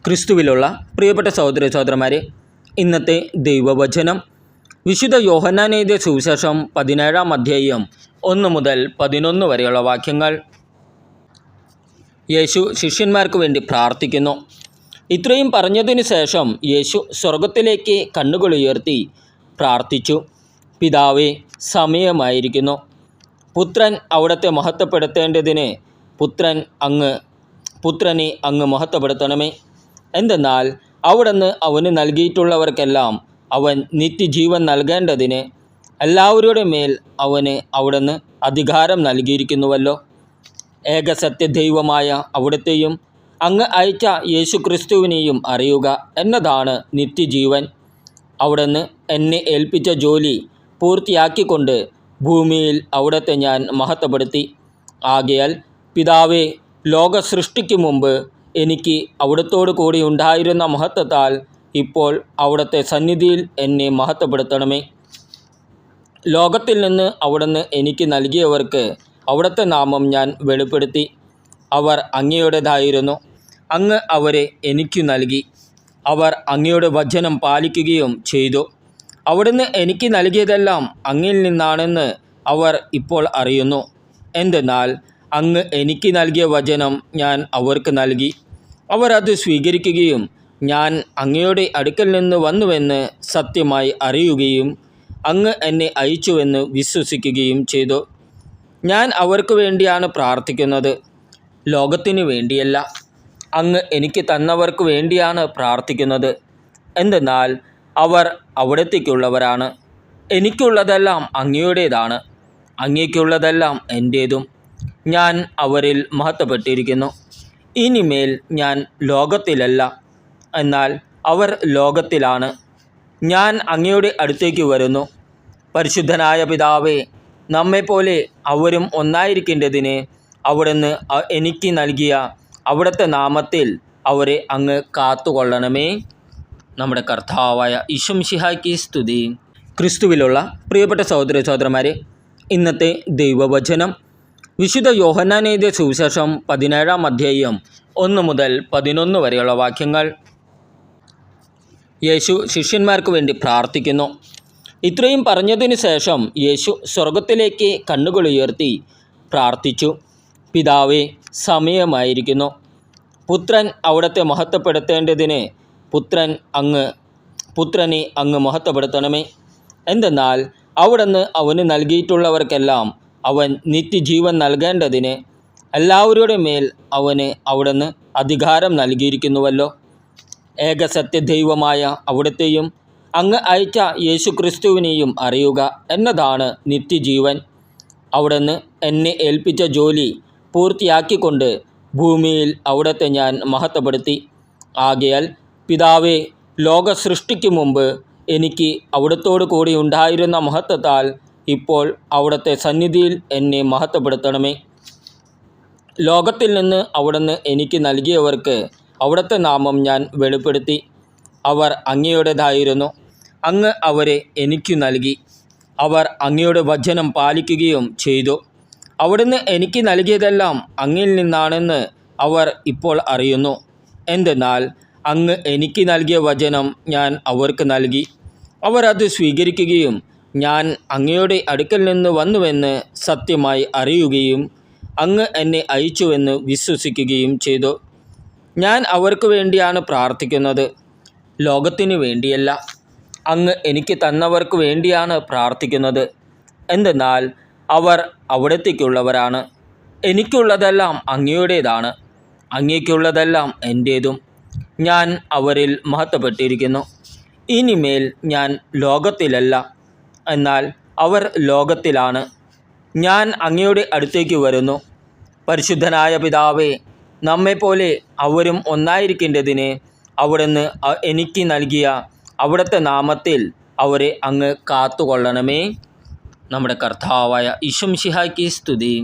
ക്രിസ്തുവിലുള്ള പ്രിയപ്പെട്ട സഹോദര സഹോദരന്മാരെ, ഇന്നത്തെ ദൈവവചനം വിശുദ്ധ യോഹന്നാൻ എഴുതിയ സുവിശേഷം 17-ാം അധ്യായം 1 മുതൽ 11 വരെയുള്ള വാക്യങ്ങൾ. യേശു ശിഷ്യന്മാർക്ക് വേണ്ടി പ്രാർത്ഥിക്കുന്നു. ഇത്രയും പറഞ്ഞതിന് ശേഷം യേശു സ്വർഗത്തിലേക്ക് കണ്ണുകൾ ഉയർത്തി പ്രാർത്ഥിച്ചു. പിതാവേ, സമയമായിരിക്കുന്നു. പുത്രൻ അവിടുത്തെ മഹത്വപ്പെടുത്തേണ്ടതിന് പുത്രനെ അങ്ങ് മഹത്വപ്പെടുത്തണമേ. എന്തെന്നാൽ അവിടുന്ന് അവന് നൽകിയിട്ടുള്ളവർക്കെല്ലാം അവൻ നിത്യജീവൻ നൽകേണ്ടതിന് എല്ലാവരുടെ മേൽ അവന് അവിടുന്ന് അധികാരം നൽകിയിരിക്കുന്നുവല്ലോ. ഏകസത്യദൈവമായ അവിടുത്തെയും അങ്ങ് അയച്ച യേശുക്രിസ്തുവിനെയും അറിയുക എന്നതാണ് നിത്യജീവൻ. അവിടുന്ന് എന്നെ ഏൽപ്പിച്ച ജോലി പൂർത്തിയാക്കിക്കൊണ്ട് ഭൂമിയിൽ അവിടുത്തെ ഞാൻ മഹത്വപ്പെടുത്തി. ആകയാൽ പിതാവേ, ലോക സൃഷ്ടിക്ക് മുമ്പ് എനിക്ക് അവിടുത്തോട് കൂടി ഉണ്ടായിരുന്ന മഹത്വത്താൽ ഇപ്പോൾ അവിടുത്തെ സന്നിധിയിൽ എന്നെ മഹത്വപ്പെടുത്തണമേ. ലോകത്തിൽ നിന്ന് അവിടുന്ന് എനിക്ക് നൽകിയവർക്ക് അവിടുത്തെ നാമം ഞാൻ വെളിപ്പെടുത്തി. അവർ അങ്ങയുടേതായിരുന്നു. അങ്ങ് അവരെ എനിക്ക് നൽകി. അവർ അങ്ങയുടെ വചനം പാലിക്കുകയും ചെയ്തു. അവിടുന്ന് എനിക്ക് നൽകിയതെല്ലാം അങ്ങിൽ നിന്നാണെന്ന് അവർ ഇപ്പോൾ അറിയുന്നു. എന്തെന്നാൽ അങ്ങ് എനിക്ക് നൽകിയ വചനം ഞാൻ അവർക്ക് നൽകി. അവർ അത് സ്വീകരിക്കുകയും ഞാൻ അങ്ങയുടെ അടുക്കൽ നിന്ന് വന്നുവെന്ന് സത്യമായി അറിയുകയും അങ്ങ് എന്നെ അയച്ചുവെന്ന് വിശ്വസിക്കുകയും ചെയ്തു. ഞാൻ അവർക്ക് വേണ്ടിയാണ് പ്രാർത്ഥിക്കുന്നത്, ലോകത്തിനു വേണ്ടിയല്ല. അങ്ങ് എനിക്ക് തന്നവർക്ക് വേണ്ടിയാണ് പ്രാർത്ഥിക്കുന്നത്. എന്തെന്നാൽ അവർ അവിടത്തേക്കുള്ളവരാണ്. എനിക്കുള്ളതെല്ലാം അങ്ങയുടേതാണ്, അങ്ങേക്കുള്ളതെല്ലാം എൻ്റേതും. ഞാൻ അവരിൽ മഹത്വപ്പെട്ടിരിക്കുന്നു. ഇനിമേൽ ഞാൻ ലോകത്തിലല്ല, എന്നാൽ അവർ ലോകത്തിലാണ്. ഞാൻ അങ്ങയുടെ അടുത്തേക്ക് വരുന്നു. പരിശുദ്ധനായ പിതാവേ, നമ്മെപ്പോലെ അവരും ഒന്നായിരിക്കേണ്ടതിന് അവിടുന്ന് എനിക്ക് നൽകിയ അവിടുത്തെ നാമത്തിൽ അവരെ അങ്ങ് കാത്തുകൊള്ളണമേ. നമ്മുടെ കർത്താവായ ഈശോ മിശിഹായ്ക്ക് സ്തുതി. ക്രിസ്തുവിലുള്ള പ്രിയപ്പെട്ട സഹോദര സഹോദരന്മാരെ, ഇന്നത്തെ ദൈവവചനം വിശുദ്ധ യോഹന്നാൻ എഴുതിയ സുവിശേഷം 17-ാം അധ്യായം 1 മുതൽ 11 വരെയുള്ള വാക്യങ്ങൾ. യേശു ശിഷ്യന്മാർക്ക് വേണ്ടി പ്രാർത്ഥിക്കുന്നു. ഇത്രയും പറഞ്ഞതിന് ശേഷം യേശു സ്വർഗത്തിലേക്ക് കണ്ണുകൾ ഉയർത്തി പ്രാർത്ഥിച്ചു. പിതാവേ, സമയമായിരിക്കുന്നു. പുത്രൻ അവിടുത്തെ മഹത്വപ്പെടുത്തേണ്ടതിന് പുത്രനെ അങ്ങ് മഹത്വപ്പെടുത്തണമേ. എന്തെന്നാൽ അവിടുന്ന് അവന് നൽകിയിട്ടുള്ളവർക്കെല്ലാം അവൻ നിത്യജീവൻ നൽകേണ്ടതിന് എല്ലാവരുടെ മേൽ അവന് അവിടുന്ന് അധികാരം നൽകിയിരിക്കുന്നുവല്ലോ. ഏകസത്യദൈവമായ അവിടുത്തെയും അങ്ങ് അയച്ച യേശുക്രിസ്തുവിനെയും അറിയുക എന്നതാണ് നിത്യജീവൻ. അവിടുന്ന് എന്നെ ഏൽപ്പിച്ച ജോലി പൂർത്തിയാക്കിക്കൊണ്ട് ഭൂമിയിൽ അവിടുത്തെ ഞാൻ മഹത്വപ്പെടുത്തി. ആകയാൽ പിതാവേ, ലോക സൃഷ്ടിക്ക് മുമ്പ് എനിക്ക് അവിടുത്തോട് കൂടി ഉണ്ടായിരുന്ന മഹത്വത്താൽ ഇപ്പോൾ അവിടുത്തെ സന്നിധിയിൽ എന്നെ മഹത്വപ്പെടുത്തണമേ. ലോകത്തിൽ നിന്ന് അവിടുന്ന് എനിക്ക് നൽകിയവർക്ക് അവിടുത്തെ നാമം ഞാൻ വെളിപ്പെടുത്തി. അവർ അങ്ങയുടേതായിരുന്നു. അങ്ങ് അവരെ എനിക്ക് നൽകി. അവർ അങ്ങയുടെ വചനം പാലിക്കുകയും ചെയ്തു. അവിടുന്ന് എനിക്ക് നൽകിയതെല്ലാം അങ്ങിൽ നിന്നാണെന്ന് അവർ ഇപ്പോൾ അറിയുന്നു. എന്തെന്നാൽ അങ്ങ് എനിക്ക് നൽകിയ വചനം ഞാൻ അവർക്ക് നൽകി. അവർ അത് സ്വീകരിക്കുകയും ഞാൻ അങ്ങയുടെ അടുക്കൽ നിന്ന് വന്നുവെന്ന് സത്യമായി അറിയുകയും അങ്ങ് എന്നെ അയച്ചുവെന്ന് വിശ്വസിക്കുകയും ചെയ്തു. ഞാൻ അവർക്ക് വേണ്ടിയാണ് പ്രാർത്ഥിക്കുന്നത്, ലോകത്തിനു വേണ്ടിയല്ല. അങ്ങ് എനിക്ക് തന്നവർക്ക് വേണ്ടിയാണ് പ്രാർത്ഥിക്കുന്നത്. എന്തെന്നാൽ അവർ അവിടത്തേക്കുള്ളവരാണ്. എനിക്കുള്ളതെല്ലാം അങ്ങയുടേതാണ്, അങ്ങേക്കുള്ളതെല്ലാം എൻ്റേതും. ഞാൻ അവരിൽ മഹത്വപ്പെട്ടിരിക്കുന്നു. ഇനിമേൽ ഞാൻ ലോകത്തിലല്ല, എന്നാൽ അവർ ലോകത്തിലാണ്. ഞാൻ അങ്ങയുടെ അടുത്തേക്ക് വരുന്നു. പരിശുദ്ധനായ പിതാവേ, നമ്മെപ്പോലെ അവരും ഒന്നായിരിക്കേണ്ടതിന് അവിടുന്ന് എനിക്ക് നൽകിയ അവിടുത്തെ നാമത്തിൽ അവരെ അങ്ങ് കാത്തുകൊള്ളണമേ. നമ്മുടെ കർത്താവായ ഈശോ മിശിഹായ്ക്ക് സ്തുതി.